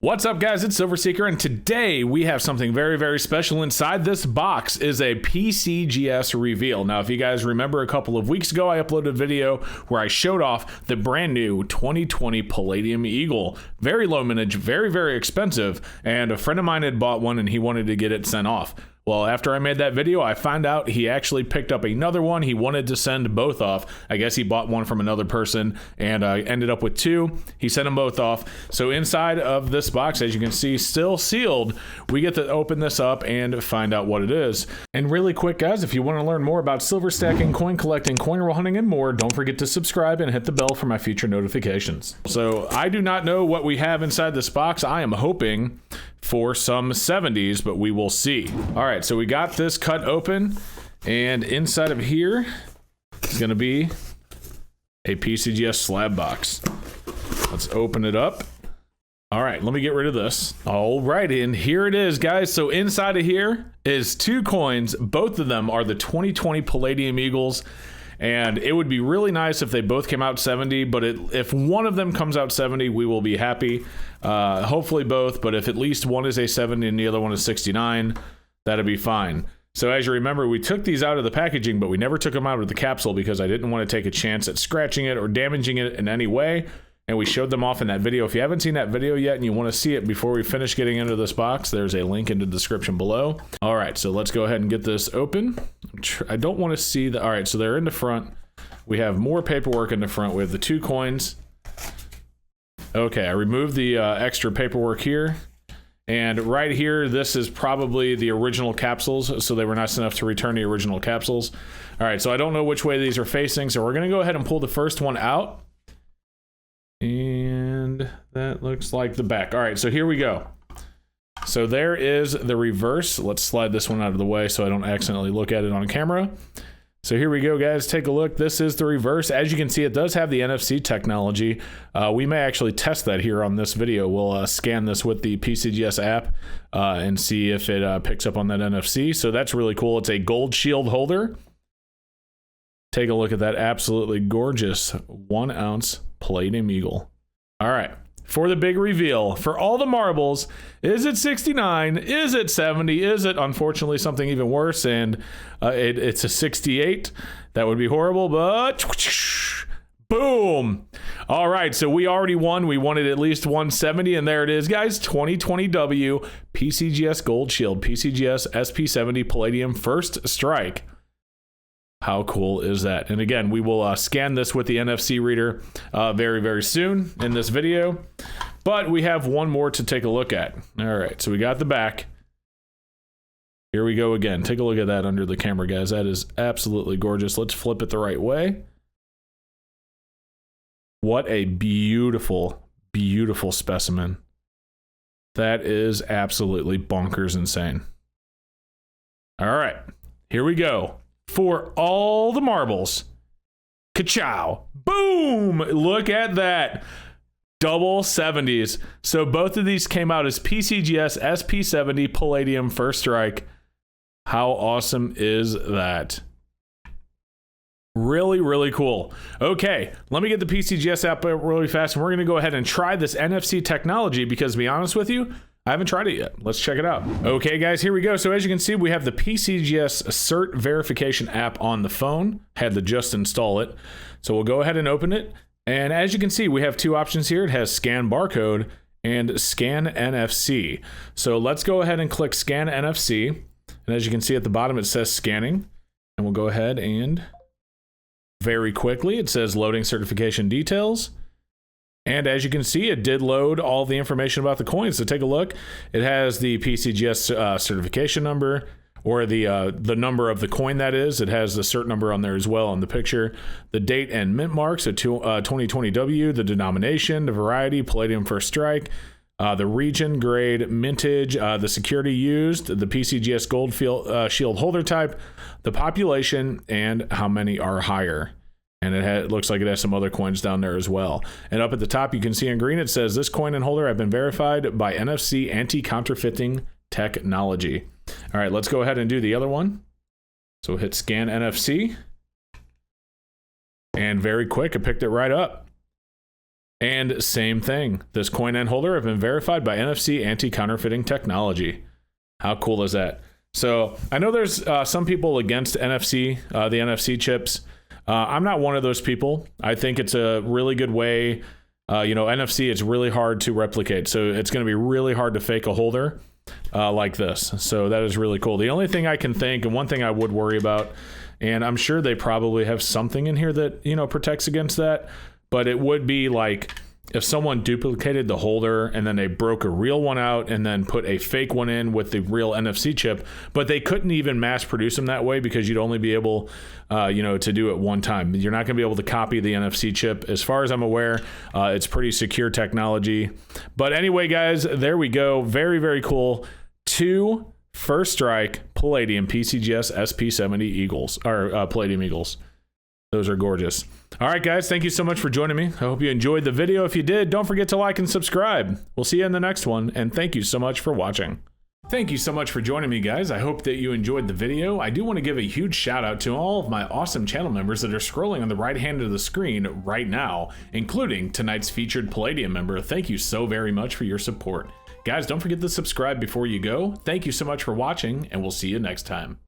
What's up, guys? It's Silverseeker, and today we have something very, very special. Inside this box is a PCGS reveal. Now, if you guys remember, a couple of weeks ago, I uploaded a video where I showed off the brand new 2020 Palladium Eagle. Very low mintage, very, very expensive, and a friend of mine had bought one and he wanted to get it sent off. Well, after I made that video, I found out he actually picked up another one. He wanted to send both off. I guess he bought one from another person and ended up with two. He sent them both off. So inside of this box, as you can see, still sealed, we get to open this up and find out what it is. And really quick, guys, if you want to learn more about silver stacking, coin collecting, coin roll hunting, and more, don't forget to subscribe and hit the bell for my future notifications. So I do not know what we have inside this box. I am hoping for some 70s, but we will see. All right, so we got this cut open, and inside of here is going to be a PCGS slab box. Let's open it up. All right, let me get rid of this. All right, and here it is, guys. So inside of here is two coins. Both of them are the 2020 Palladium Eagles. And it would be really nice if they both came out 70, but if one of them comes out 70, we will be happy. Hopefully both, but if at least one is a 70 and the other one is 69, that'd be fine. So as you remember, we took these out of the packaging, but we never took them out of the capsule because I didn't want to take a chance at scratching it or damaging it in any way. And we showed them off in that video. If you haven't seen that video yet and you want to see it before we finish getting into this box, there's a link in the description below. All right, so let's go ahead and get this open. I don't want to see the, all right, so they're in the front. We have more paperwork in the front. We have the two coins. Okay, I removed the extra paperwork here. And right here, this is probably the original capsules, so they were nice enough to return the original capsules. All right, so I don't know which way these are facing, so we're gonna go ahead and pull the first one out. And that looks like the back. All right, so here we go. So there is the reverse. Let's slide this one out of the way so I don't accidentally look at it on camera. So here we go, guys. Take a look. This is the reverse. As you can see, it does have the NFC technology. We may actually test that here on this video. We'll scan this with the PCGS app and see if it picks up on that NFC. So that's really cool. It's a gold shield holder. Take a look at that absolutely gorgeous 1oz Palladium Eagle. All right, for the big reveal, for all the marbles, is it 69? Is it 70? Is it, unfortunately, something even worse? And it's a 68. That would be horrible, but boom. All right, so we already won. We wanted at least 170, and there it is, guys. 2020W PCGS Gold Shield, PCGS SP70 Palladium First Strike. How cool is that? And again, we will scan this with the NFC reader very, very soon in this video. But we have one more to take a look at. All right, so we got the back. Here we go again. Take a look at that under the camera, guys. That is absolutely gorgeous. Let's flip it the right way. What a beautiful, beautiful specimen. That is absolutely bonkers insane. All right, here we go. For all the marbles. Ka-chow. Boom! Look at that. Double 70s. So both of these came out as PCGS SP70 Palladium First Strike. How awesome is that? Really, really cool. Okay, let me get the PCGS app really fast, and we're going to go ahead and try this NFC technology because, to be honest with you, I haven't tried it yet. Let's check it out. Okay, guys, here we go. So as you can see, we have the PCGS Cert Verification app on the phone. Had to just install it. So we'll go ahead and open it. And as you can see, we have two options here. It has Scan Barcode and Scan NFC. So let's go ahead and click Scan NFC. And as you can see at the bottom, it says scanning. And we'll go ahead and very quickly, it says loading certification details. And as you can see, it did load all the information about the coins. So take a look. It has the PCGS certification number, or the number of the coin that is. It has the cert number on there as well in the picture. The date and mint mark, so 2020W, the denomination, the variety, Palladium First Strike, the region, grade, mintage, the security used, the PCGS Gold Shield holder type, the population, and how many are higher. And it looks like it has some other coins down there as well. And up at the top, you can see in green, it says, this coin and holder have been verified by NFC anti-counterfeiting technology. All right, let's go ahead and do the other one. So hit Scan NFC. And very quick, it picked it right up. And same thing, this coin end holder have been verified by NFC anti-counterfeiting technology. How cool is that? So I know there's some people against NFC, the NFC chips. I'm not one of those people. I think it's a really good way. NFC, it's really hard to replicate. So it's going to be really hard to fake a holder like this. So that is really cool. The only thing I can think, and one thing I would worry about, and I'm sure they probably have something in here that, protects against that, but it would be like if someone duplicated the holder and then they broke a real one out and then put a fake one in with the real NFC chip, but they couldn't even mass produce them that way because you'd only be able, to do it one time. You're not going to be able to copy the NFC chip. As far as I'm aware, it's pretty secure technology. But anyway, guys, there we go. Very, very cool. 2 First Strike Palladium PCGS SP70 Eagles, or Palladium Eagles. Those are gorgeous. All right, guys, thank you so much for joining me. I hope you enjoyed the video. If you did, don't forget to like and subscribe. We'll see you in the next one, and thank you so much for watching. Thank you so much for joining me, guys. I hope that you enjoyed the video. I do want to give a huge shout out to all of my awesome channel members that are scrolling on the right hand of the screen right now, including tonight's featured Palladium member. Thank you so very much for your support. Guys, don't forget to subscribe before you go. Thank you so much for watching, and we'll see you next time.